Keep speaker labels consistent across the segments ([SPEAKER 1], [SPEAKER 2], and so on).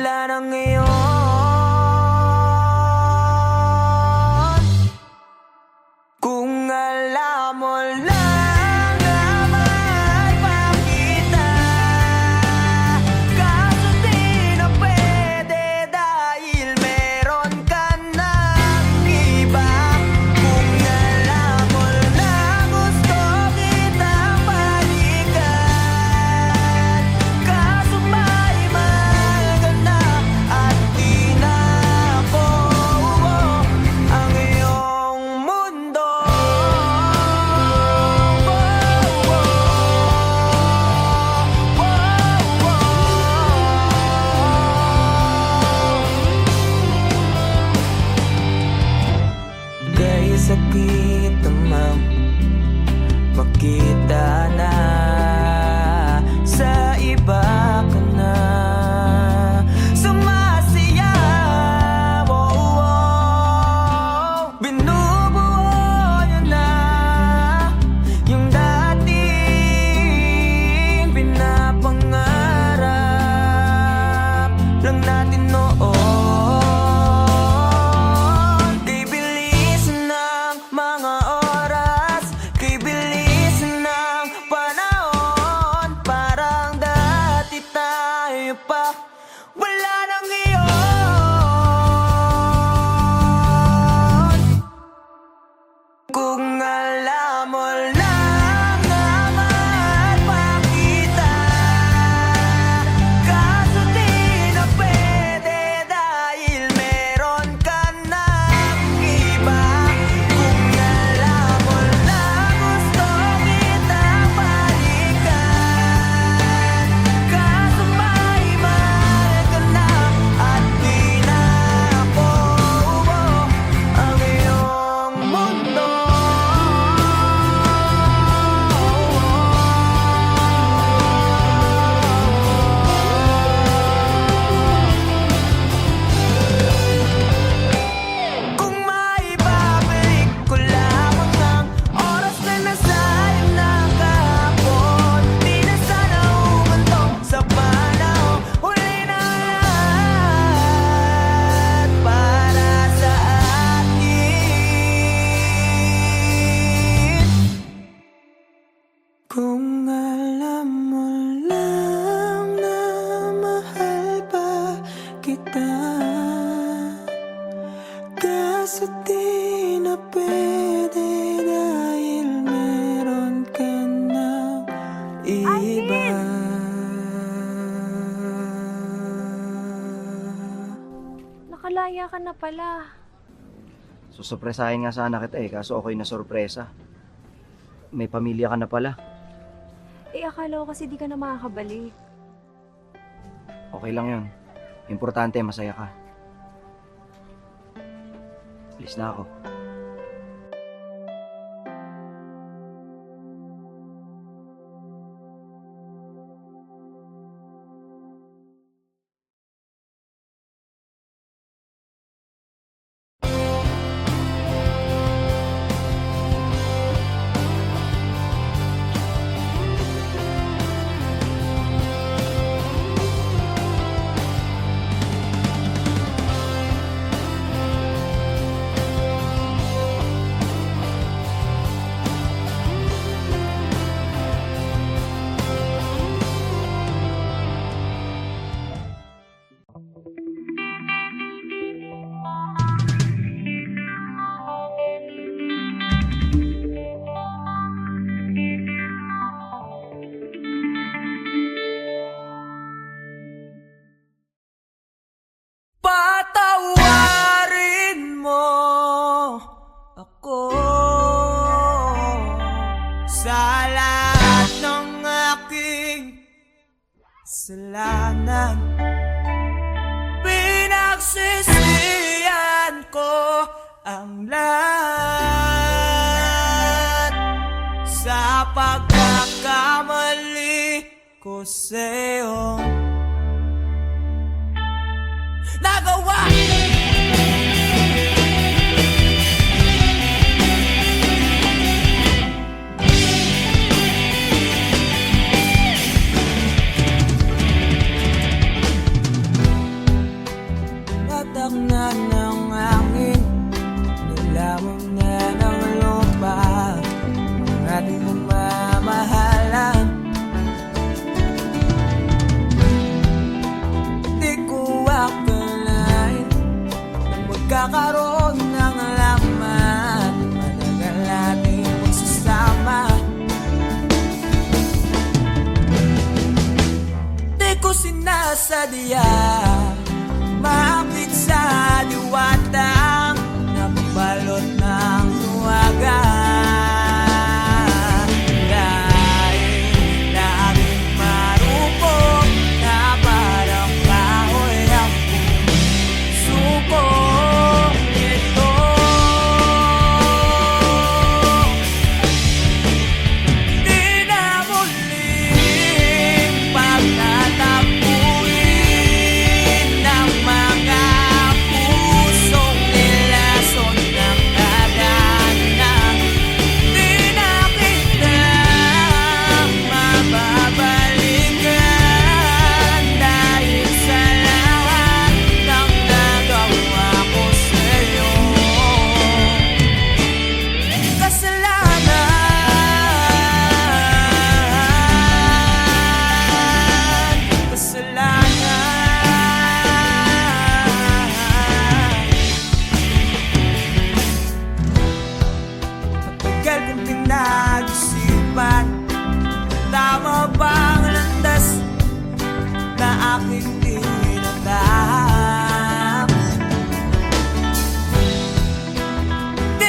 [SPEAKER 1] wala na ngayon. Kung alam mo lang na mahal pa kita, kaso di na pwede dahil meron ka ng iba. Kung alam mo lang gusto kitang balikan, kaso may mahal ka na at di na ako ang iyong mundo. Kaya sakit namang makita na sa iba ka na sumasaya. Binubuo niya na yung dating pinapangarap lang natin noon. Kay bilis ng mga oras, kay bilis ng panahon, parang dati tayo pa wala nang iyon. Kung alam mo lang na mahal pa kita, kaso di na pwede dahil meron ka ng iba. Kung alam mo lang gusto kitang balikan, kaso may mahal ka na at di na ako ang iyong mundo. Kung maibabalik ko lamang ang oras na nasayang ng kahapon, di na sana humantong sa panahon. Huli na lahat para sa atin. Kung alam mo lang na mahal pa kita, kaso di na pwede dahil meron ka ng iba.
[SPEAKER 2] Nakalaya ka na pala.
[SPEAKER 3] Susurpresahin nga sana kita kaso okay na sorpresa. May pamilya ka na pala.
[SPEAKER 2] Akala ko kasi di ka na makakabalik.
[SPEAKER 3] Okay lang yun. Importante, masaya ka. Alis na ako. Patawarin mo ako sa lahat ng aking kasalanan. Pinagsisihan ko ang lahat sa pagkakamali ko sa'yo. Nagawa!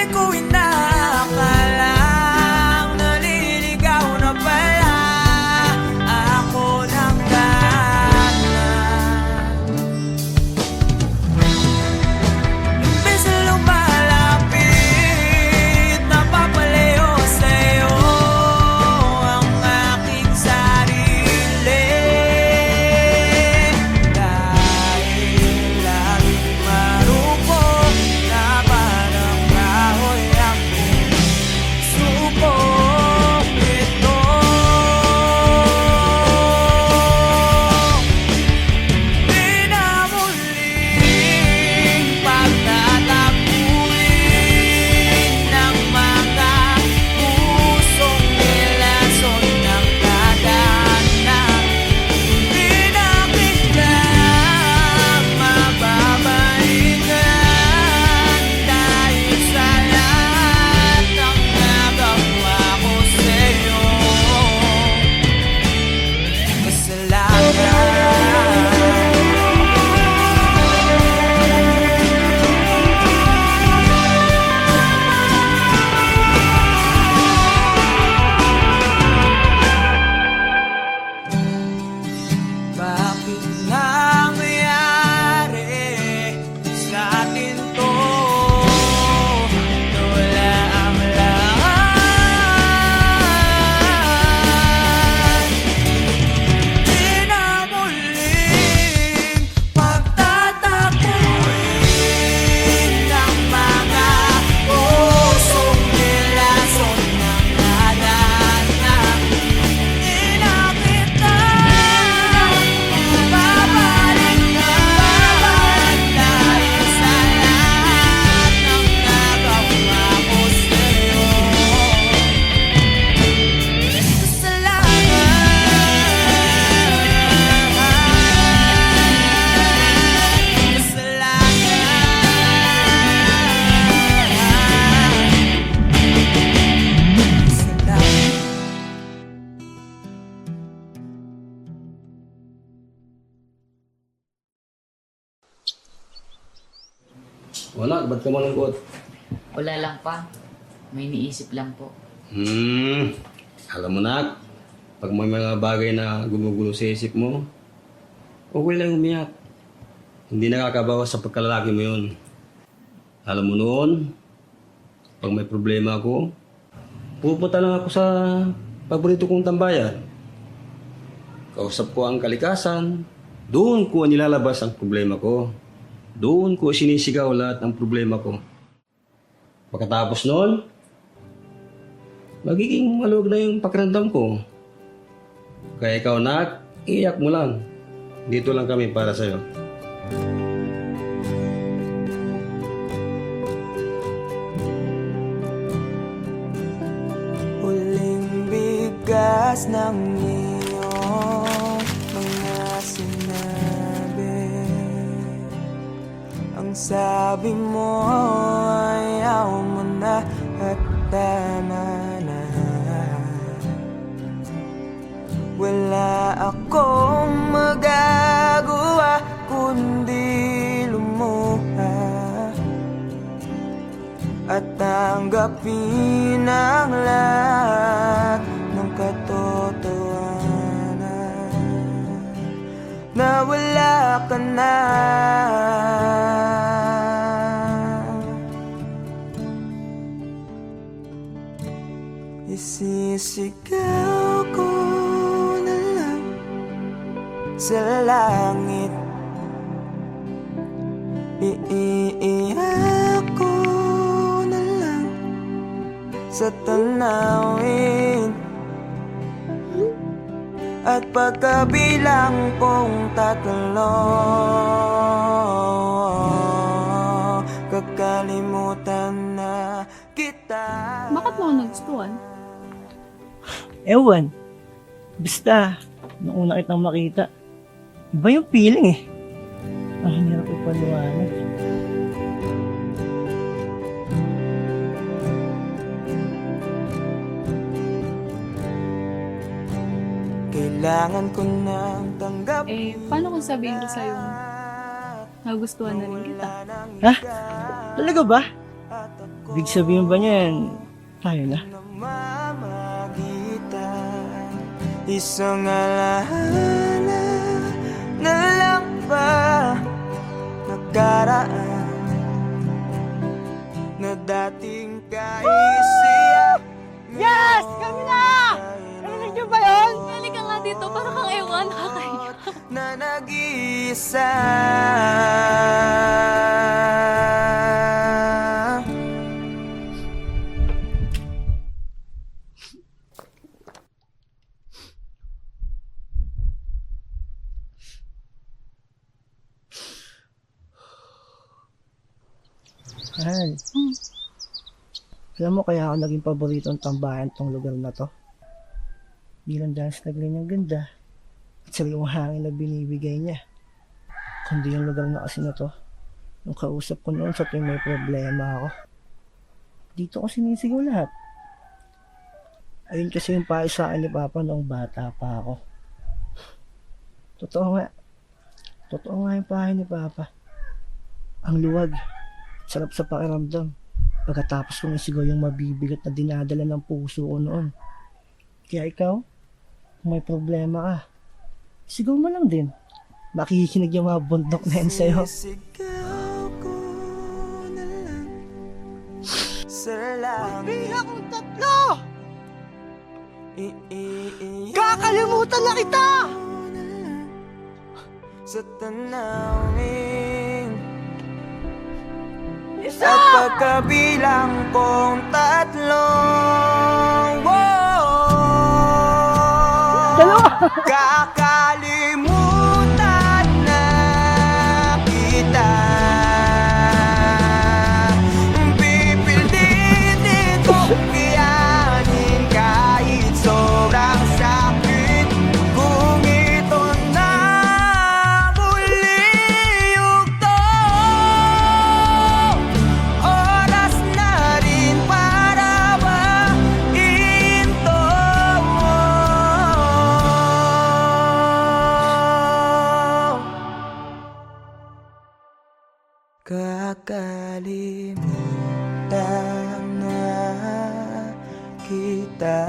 [SPEAKER 1] ko inakalang naliligaw na pala ako ng gana. Imbes na lumalapit, napapalayo sa'yo ang aking sarili. Dahil laging marupo na parang kahoy ang suko ito. Pinamuling pagtatapuin ng mga pusong nilason ng kadanan. Pinakitang mababalikan dahil sa lahat ng nagawa ko sa'yo. Kasalanan. Bakit nangyari sa atin to? Wala ang lahat. Pinamuling pagtatapuin ng mga pusong nilason ng kadanan. Pinakitang babalikan dahil sa lahat ng nagawa ko sa'yo.
[SPEAKER 4] Wala, ba't ka malungkot?
[SPEAKER 5] Wala lang pa. May iniisip lang po.
[SPEAKER 4] Alam mo na, pag may mga bagay na gumugulo sa isip mo, okay lang umiyak. Hindi nakakabawas sa pagkalalaki mo yun. Alam mo noon, pag may problema ako, pupunta lang ako sa paborito kong tambayan. Kausap ko ang kalikasan, doon ko nilalabas ang problema ko. Doon ko sinisigaw lahat ng problema ko. Pagkatapos noon, magiging maluwag na yung pakiramdam ko. Kaya ikaw, nak, iyak mo lang. Dito lang kami para sa'yo.
[SPEAKER 1] Huling bigas ng iyong mga sinabi. Ang sabi mo ayaw mo na at tama na. Wala akong magagawa kundi lumuha at tanggapin ang lahat ng katotohanan na wala ka na. Isisigaw ko na lang sa langit, iiyak ko na lang sa tanawin, at pagkabilang kong tatlo, kakalimutan na kita.
[SPEAKER 6] Bakit mo ako nagustuhan?
[SPEAKER 7] Ewan. Basta, nung una kitang makita, iba yung feeling eh. Ang hirap ipaliwanag.
[SPEAKER 1] Kailangan ko nang tanggapin.
[SPEAKER 6] Paano kung sabihin ko sa'yo, nagustuhan na rin kita?
[SPEAKER 7] Ha? Talaga ba? Ibig sabihin ba niyan, tayo na?
[SPEAKER 1] namamagitan. Isang alaala na lang ba nakaraan na dating kaisiyak.
[SPEAKER 7] Yes! Kami na! Narinig niyo ba yun?
[SPEAKER 6] Halika nga dito, para kang ewan, nakakaiyak.
[SPEAKER 1] Na nag-iisa.
[SPEAKER 7] Mahal. Alam mo kaya ako naging paboritong tambayan tong lugar na to? Di lang dahil sa tagline ng ganda at sa yung hangin na binibigay niya. Kundi yung lugar na kasi na to. Nung kausap ko noon sa tuwing may problema ako. Dito ko sinisigaw lahat. Ayun kasi yung payo sa akin ni Papa noong bata pa ako. Totoo nga. Totoo nga yung payo ni Papa. Ang luwag. Sarap sa pakiramdam. Pagkatapos kong isigaw yung mabibigat na dinadala ng puso ko noon. Kaya ikaw, kung may problema ka, sigaw mo lang din. Makikinig yung mga bundok na yan sa'yo.
[SPEAKER 1] Sisigaw ko na lang sa langit.
[SPEAKER 7] Bilang kong tatlo! Kakalimutan na kita!
[SPEAKER 1] Sa tanawin.
[SPEAKER 7] Isa!
[SPEAKER 1] At pagkabilang kong tatlong
[SPEAKER 7] Dalawa!
[SPEAKER 1] kakalimutan na kita. Pipilitin kong kiyanin kahit sobrang sakit. Kung ito na muli yugto, oras na rin para mahinto. Kakalimutan na kita.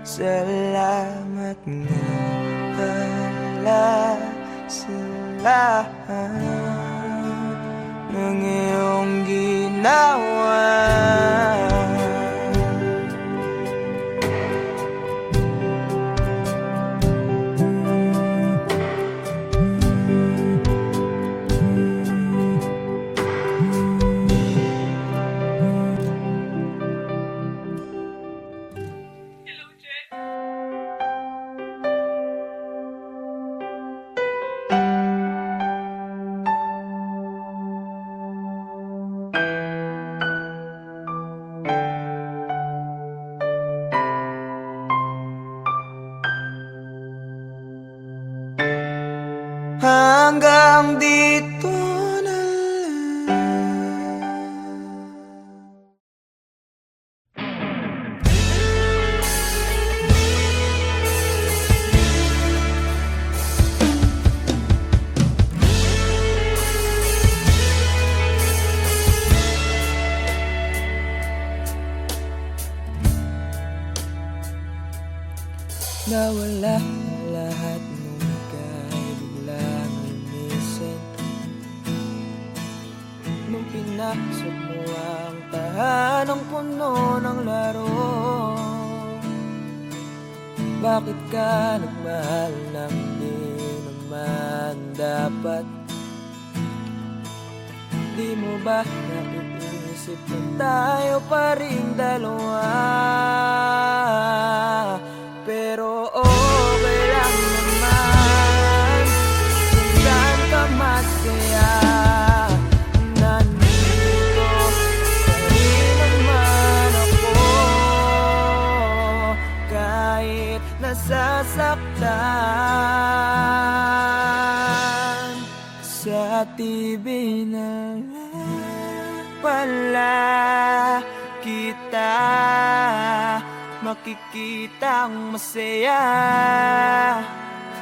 [SPEAKER 1] Salamat nga pala sa lahat ng iyong ginawa. Hanggang dito na lang. Nawala ang lahat nung ika'y biglang lumisin. Nung pinasok mo ang tahanang puno ng laro, bakit ka nagmahal nang di naman dapat? Di mo ba naiisip na tayo pa ring dalawa? Pero okay lang naman kung saan ka masaya. Nandito pa rin naman ako kahit nasasaktan. Sa TV na pala kita makikitang masaya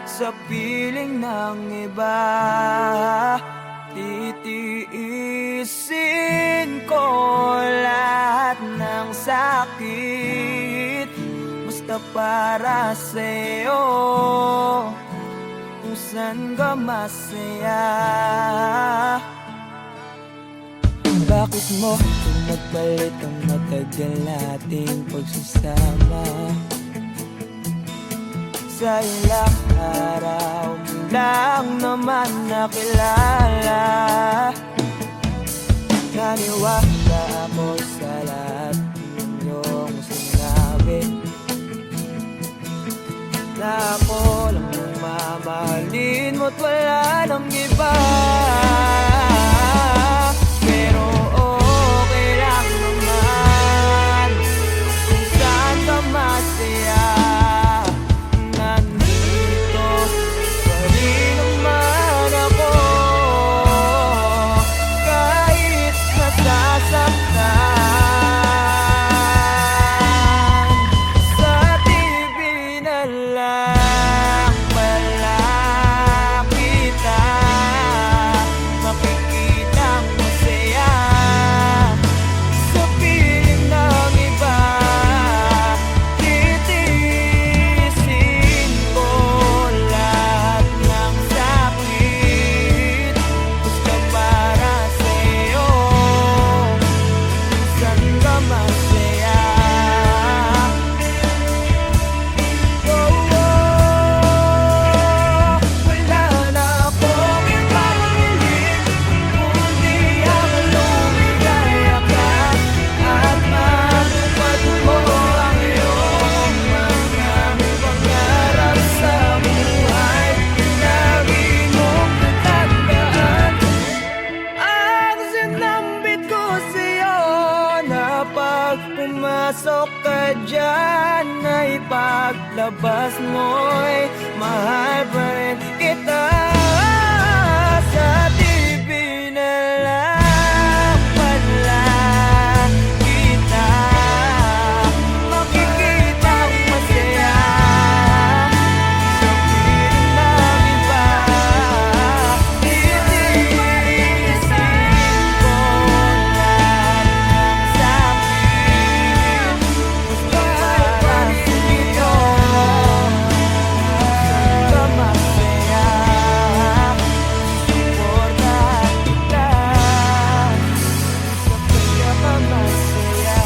[SPEAKER 1] sa piling ng iba. Titiisin bakit basta para sa'yo kung saan ka masaya. Bakit mo pinagpalit ang matagal nating pagsasama? Sa ilang araw mo lang naman nakilala. Naniwala ako sa lahat ng iyong sinabi, na ako lang ang mamahalin mo't wala nang iba. Pero okay lang naman kung saan ka masaya. Nandito pa rin naman ako kahit nasasaktan. Sa TV na lang pala kita makikitang masaya. Sa piling ng iba titiisin ko lahat ng sakit basta para sa'yo kung saan ka masaya. Wala na akong ibang hiling kundi ang lumigaya ka at matupad mo ang iyong mga pangarap sa buhay. Lagi mong tatandaan ang sinambit ko sa'yo na pag pumasok ka dyan ay paglabas mo'y mahal pa rin kita. Sa TV na lang pala kita makikitang masaya. Sa piling ng iba titiisin ko lahat ng sakit basta para sa'yo kung saan ka masaya. Suporta kita sa pagkakamasaya.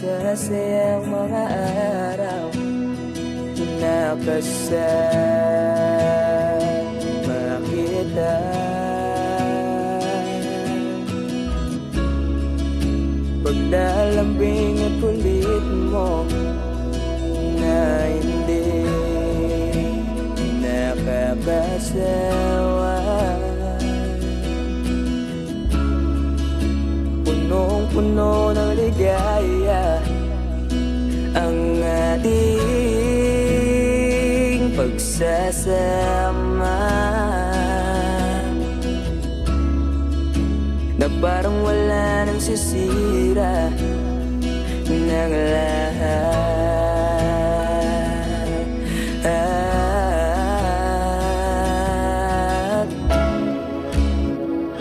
[SPEAKER 1] Masasayang mga araw na kasama kita. Paglalambing at kulit mo na hindi nakakasawa. Punong-puno ng ligaya ang ating pagsasama, na parang wala nang sisira ng lahat.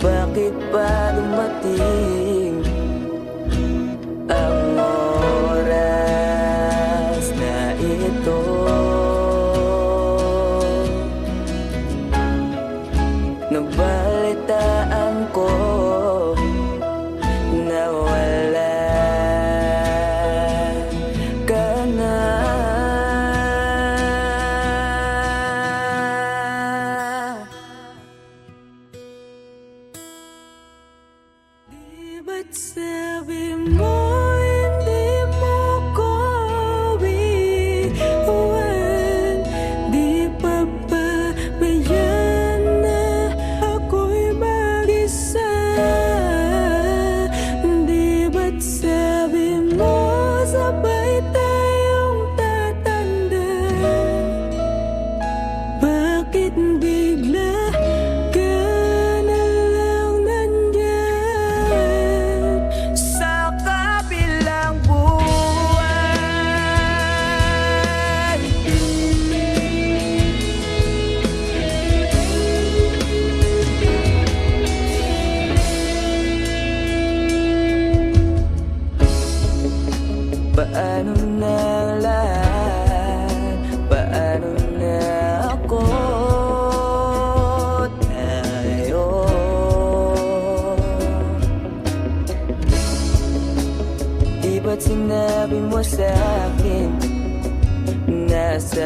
[SPEAKER 1] Bakit ba dumating ang oras na ito? Nabalitaan ko na wala ka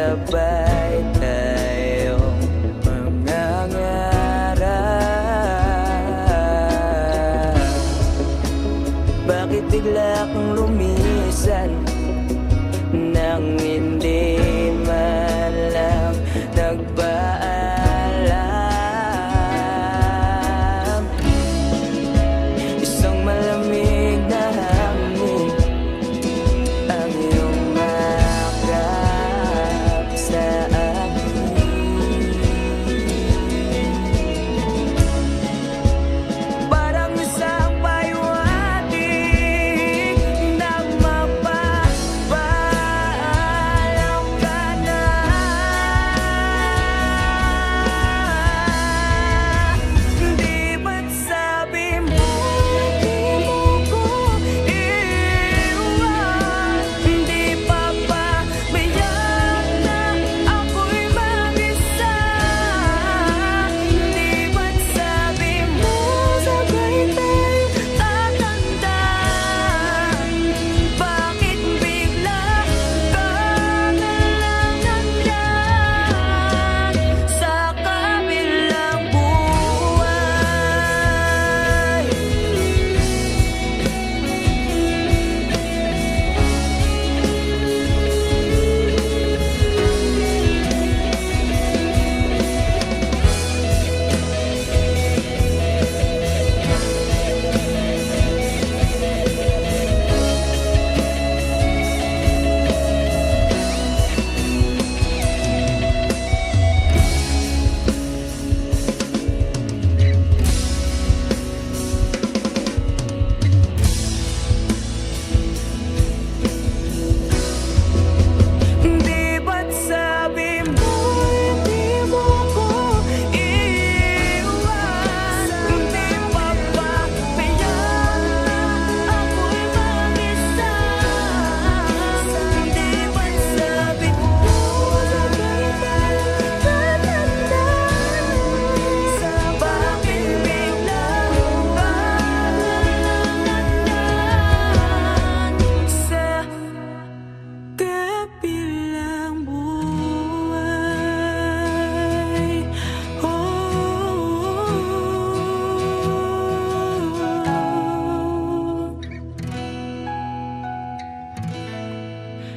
[SPEAKER 1] sabay tayong mangangarap. Bakit bigla kang lumisan nang hindi man lang nagpaalam? Isang malamig na hangin ang iyong makap sa akin. Parang isang payuhating nagmapapaalam ka na. Di ba't sabi mo di mo ko iiwan? Di pa ba biyak na ako'y mag-isa? Di ba't sabi mo sabay tayong tatanda? Bakit bigla ka na lang nandyan sa kabilang buhay? Di ba't sabi mo di mo ko iiwan? Di pa ba biyak ako'y mag-isa? Di ba't sabi mo sabay tayong tatanda? Bakit bigla ka na lang nandyan sa kabilang buhay?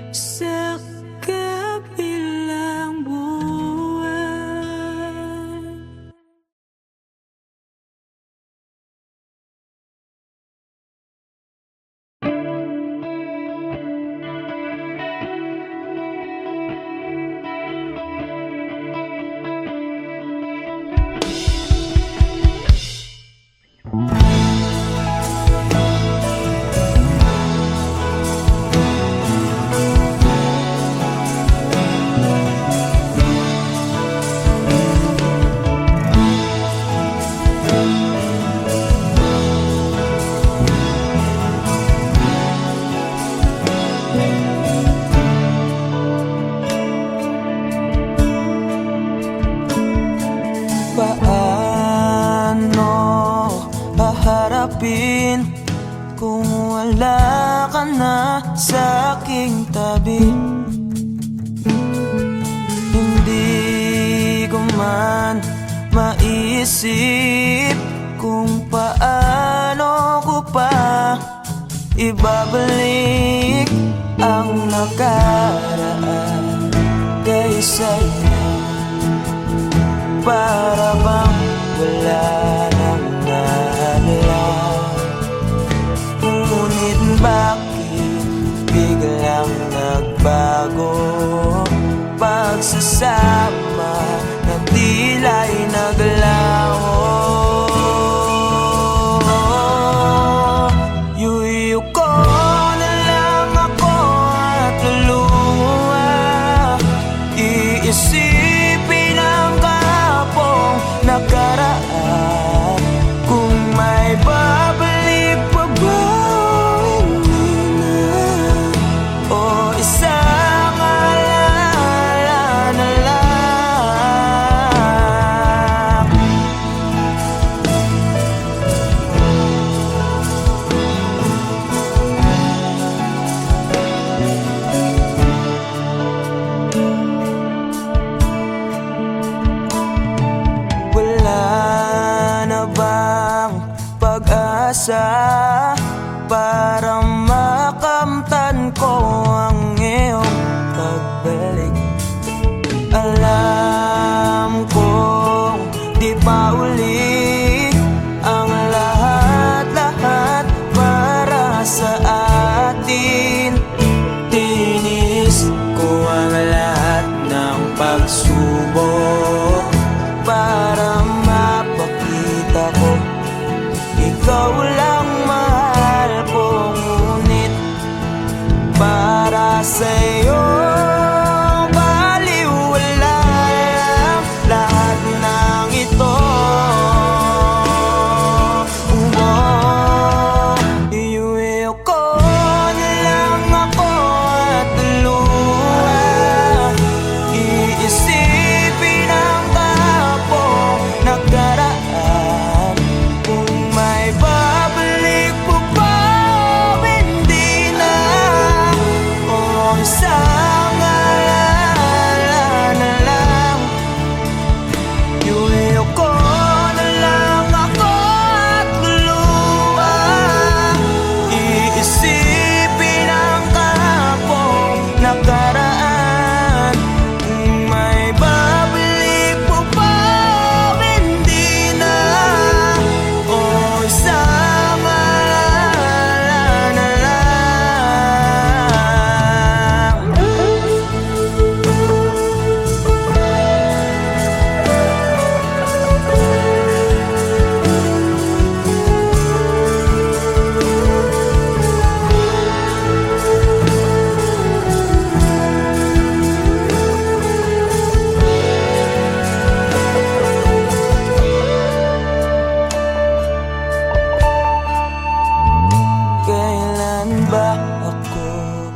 [SPEAKER 1] Sa kabilang buhay. Paano haharapin kung wala ka na sa aking tabi? Hindi ko man maisip kung paano ko pa ibabalik ang nakaraan kay sa'yo. Para bang wala nang nahalal? Ngunit bakit biglang nagbago? Pagsasama na tila'y naglaho. Yuyu ko na lang ako at luluha. Iisipin ang kahapong nakaraan. Kung may babalik pa ba o hindi na, o isang alaala na lang. pag-asa para makamtan ko ang iyong pagbalik. Alam kong di pa uli ang lahat-lahat para sa atin. Tinis ko ang lahat ng pagsubok para mapakita ko ikaw lang mahal ko, ngunit para sa'yo baliwala lang lahat ng ito. Iuwi ko na lang ako at luha, iisipin ang kapong nakaraan. Kung may babalik mo pa o hindi na, o isang alala na lang. Iuwi ko na lang ako at luha, iisipin ang kapong nakaraan. Kung may babalik mo pa o hindi na, o isang alala na lang. Kailan ba ako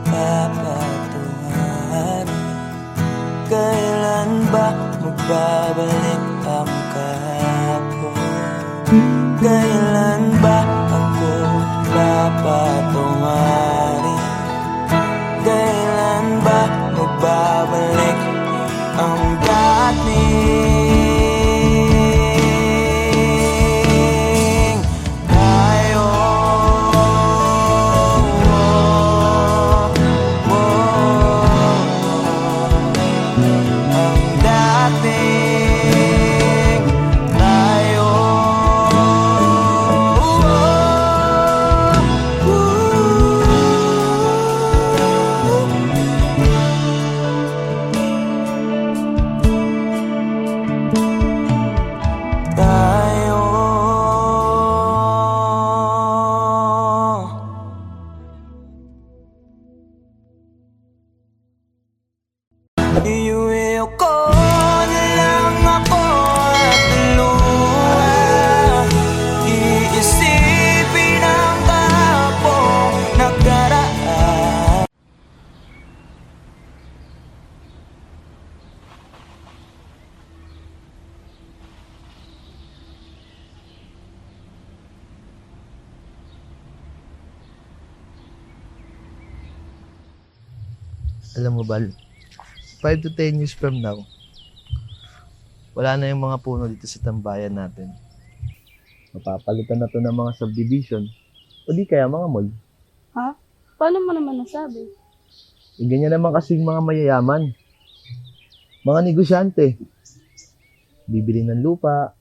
[SPEAKER 1] papatungan? Kailan ba magbabalik ang kahapon? Kailan ba ako papatungan? Kailan ba magbabalik ang dating tayo? Ang dating tayo. Iuwi ko na lang ako at luha, iisipin ang kapong nakaraan.
[SPEAKER 7] Alam mo, Bal, 5 to 10 years from now, wala na yung mga puno dito sa tambayan natin. Mapapalitan na to ng mga subdivision o di kaya mga mall.
[SPEAKER 6] Ha? Paano mo naman nasabi?
[SPEAKER 7] Ganyan naman kasing mga mayayaman. Mga negosyante. Bibili ng lupa,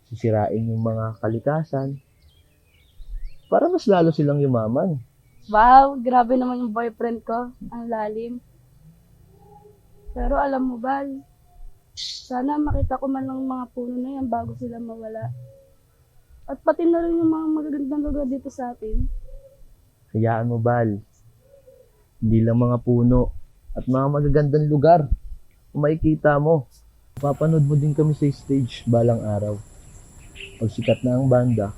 [SPEAKER 7] sisirain yung mga kalikasan, para mas lalo silang yumaman.
[SPEAKER 6] Wow, grabe naman yung boyfriend ko. Ang lalim. Pero alam mo, Bal, sana makita ko man lang mga puno na yan bago sila mawala. At pati na rin yung mga magagandang lugar dito sa atin.
[SPEAKER 7] Hayaan mo, Bal. Hindi lang mga puno at mga magagandang lugar. Kung makikita mo, papanood mo din kami sa stage balang araw. Pag sikat na ang banda,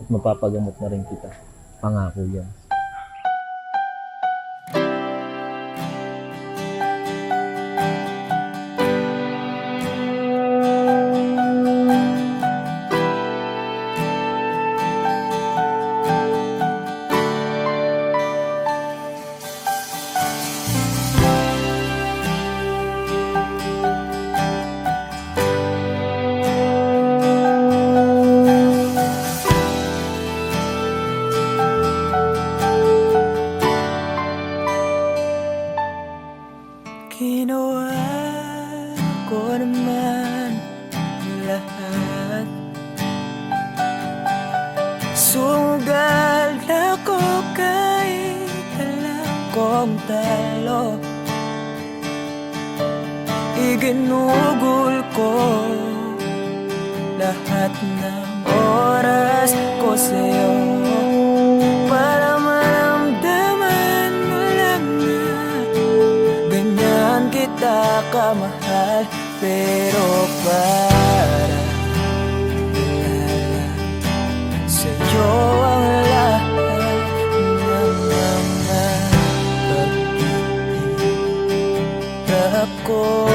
[SPEAKER 7] at mapapagamot na rin kita. Pangako yan.
[SPEAKER 1] Ginawa ko naman lahat. Sugal ako kahit alam kong talo. Iginugol ko lahat ng oras ko sa'yo para maramdaman mo lang na ganyan kita kamahal. Pero para wala sa'yo ang lahat ng mga paghihirap ko.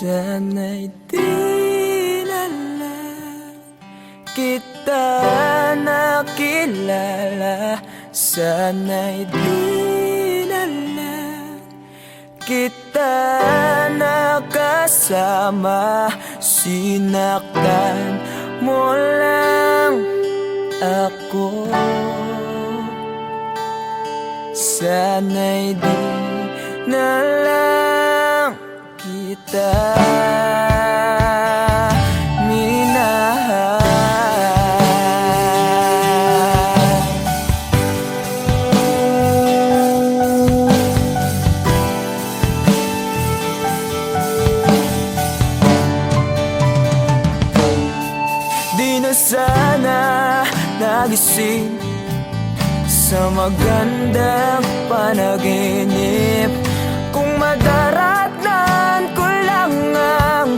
[SPEAKER 1] Sana'y di na lang kita nakilala. Sana'y di na lang kita nakasama. Sinaktan mo lang ako. Sana'y di na lang kita minahal. Di na sana nagising sa magandang panaginip kung madaratnan ko lang ang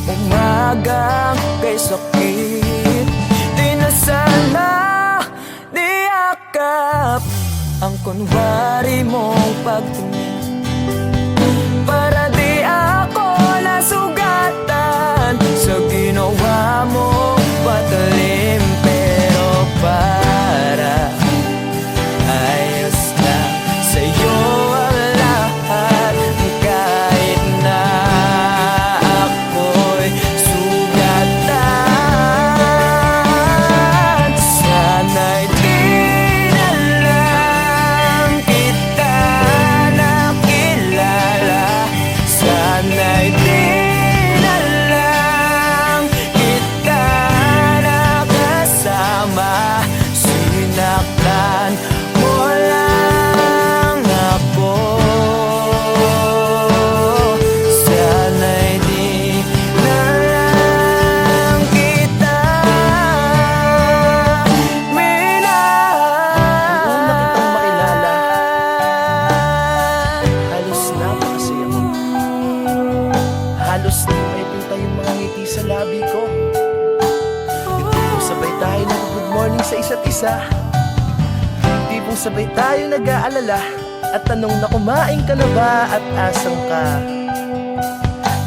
[SPEAKER 1] umagang kay sakit. Di na sana niyakap ang kunwari mong pagtingin para di ako nasugatan sa ginawa mong patalim. Pero para ayos lang sa'yo ang lahat kahit na ako'y sugatan. Sana'y di na lang kita nakilala. Sana'y di na lang kita nakasama. Sinaktan mo lang ako. Sana'y di na lang kita minahal.
[SPEAKER 7] Noon na kitang makilala, halos napakasaya mo. Halos di may pinta yung mga ngiti sa labi ko. Yung tipong sabay tayo nag-good morning sa isa't isa. Yung tipong sabay tayo nag-aalala at tanong na kumain ka na ba at asang ka.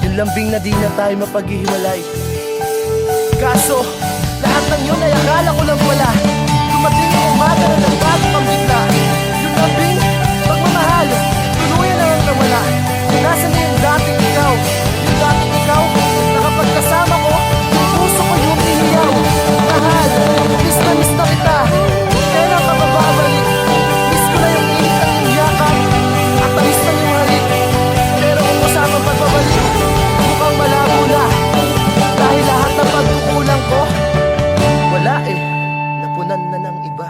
[SPEAKER 7] Yung lambing na di na tayo mapaghihiwalay. Kaso, lahat ng yun ay akala ko lang pala. Dumating ang umaga na nagbago kang bigla. Yung lambing, pagmamahal, tuluyan na ang nawala. Nasaan na yung dating ikaw? Yung dating ikaw, na kapag kasama ko, yung puso ko yung iniyaw. Mahal, miss na kita. Kailan ka bababalik? Miss ko na yung init at yung yakap. At tamis na yung halik. Pero kung kasamang pagbabalik, mukhang malabo na. Dahil lahat ng pagkukulang ko, wala eh, napunan na ng iba.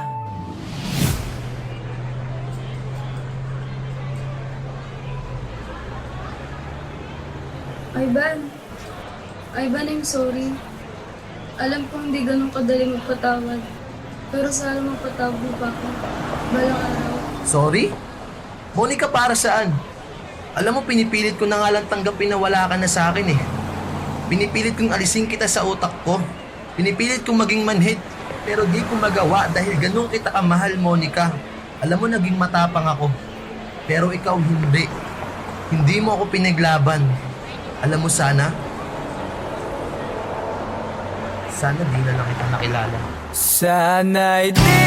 [SPEAKER 6] Ivan, I'm sorry. Alam ko hindi ganun kadali magpatawad. Pero sana mapatawad mo pa ako. Balang araw.
[SPEAKER 7] Sorry? Monica, para saan? Alam mo, pinipilit ko na nga lang tanggapin na wala ka na sa akin eh. Pinipilit kong alisin kita sa utak ko. Pinipilit kong maging manhid. Pero di ko magawa dahil ganun kita kamahal, Monica. Alam mo, naging matapang ako. Pero ikaw hindi. Hindi mo ako pinaglaban. Alam mo, sana di na lang kita nakilala.
[SPEAKER 1] Sana'y di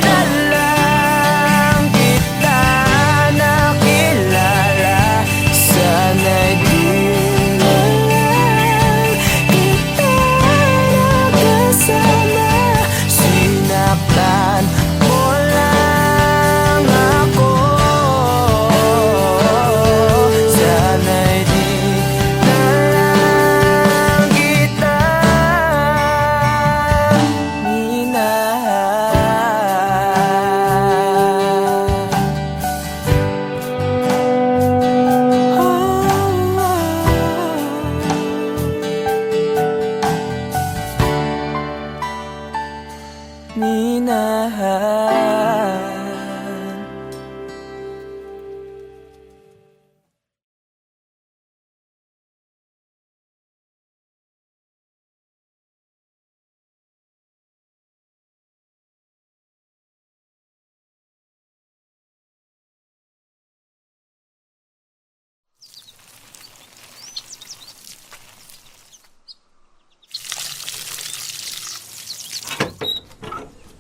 [SPEAKER 1] na lang kita nakilala. Sana'y di na lang kita nakasama. Sinaktan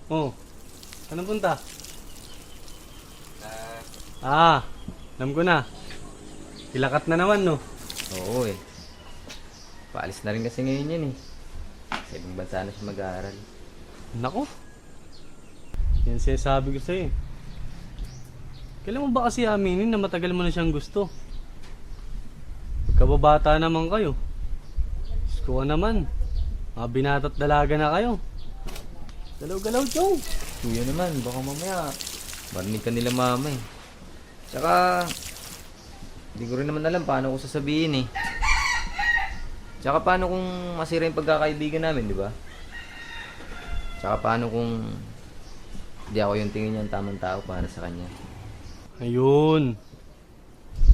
[SPEAKER 8] Oh, saan ang punta? Alam ko na. Kilakat na naman, no?
[SPEAKER 9] Oo eh. Paalis na rin kasi ngayon yan eh. Sa ibang bansa na siya mag-aaral.
[SPEAKER 8] Nako. Yan sinasabi ko sa'yo eh. Kailan mo ba kasi aminin na matagal mo na siyang gusto? Pagkababata naman kayo. Diyos ko naman. Mga binata't dalaga na kayo. Galaw-galaw, Chong.
[SPEAKER 9] Kuya naman, baka mamaya marinig ka nila mama eh. Tsaka, hindi ko rin naman alam paano ko sasabihin eh. Tsaka paano kung masira yung pagkakaibigan namin, di ba? Tsaka paano kung hindi ako yung tingin niya ang tamang tao para sa kanya.
[SPEAKER 8] Ayun.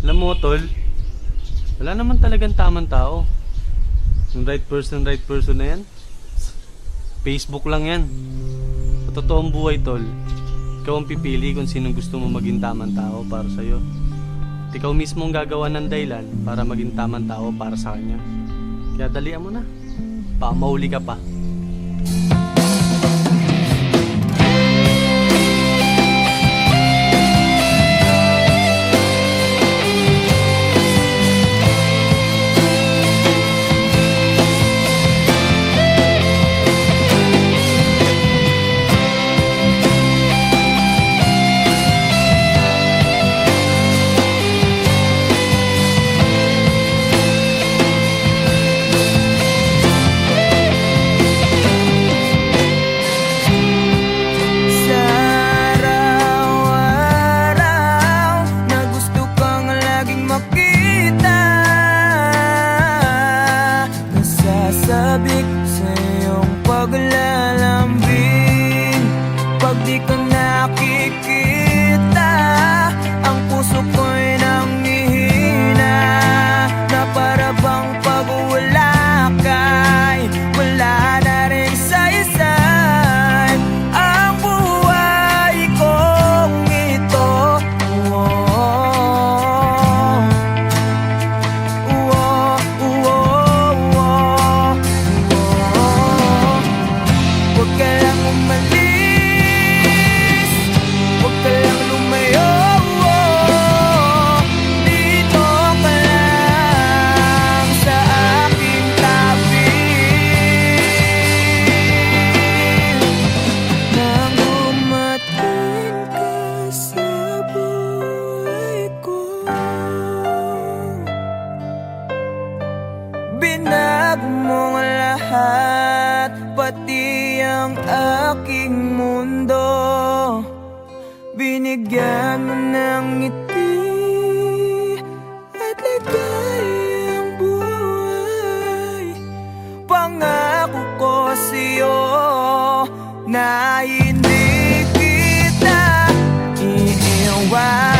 [SPEAKER 8] Alam mo, tol, wala naman talagang tamang tao. Yung right person na yan, Facebook lang yan. Sa totoong buhay, tol, ikaw ang pipili kung sinong gusto mo maging tamang tao para sa'yo. At ikaw mismo ang gagawa ng dahilan para maging tamang tao para sa kanya. Kaya dalian mo na. Baka mahuli ka pa.
[SPEAKER 1] Sa araw-araw na gusto kang laging makita, nasasabik sa iyong paglalambing. Pag di ka nakikita, ang puso ko'y nanghihina, na para bang pag wala ka'y wala na rin saysay ang buhay kong ito. Huwag ka lang umalis, huwag ka lang lumayo. Dito ka lang sa aking tabi. Nang dumating ka sa buhay ko, binago mo ang lahat, pati ang aking mundo. Binigyan mo ng ngiti at ligayang buhay. Pangako ko sa'yo na hindi kita iiwan.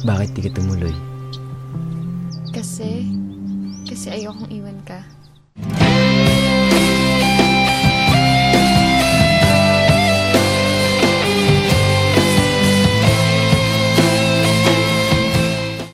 [SPEAKER 9] Bakit di ka tumuloy?
[SPEAKER 10] Kasi ayokong iwan ka.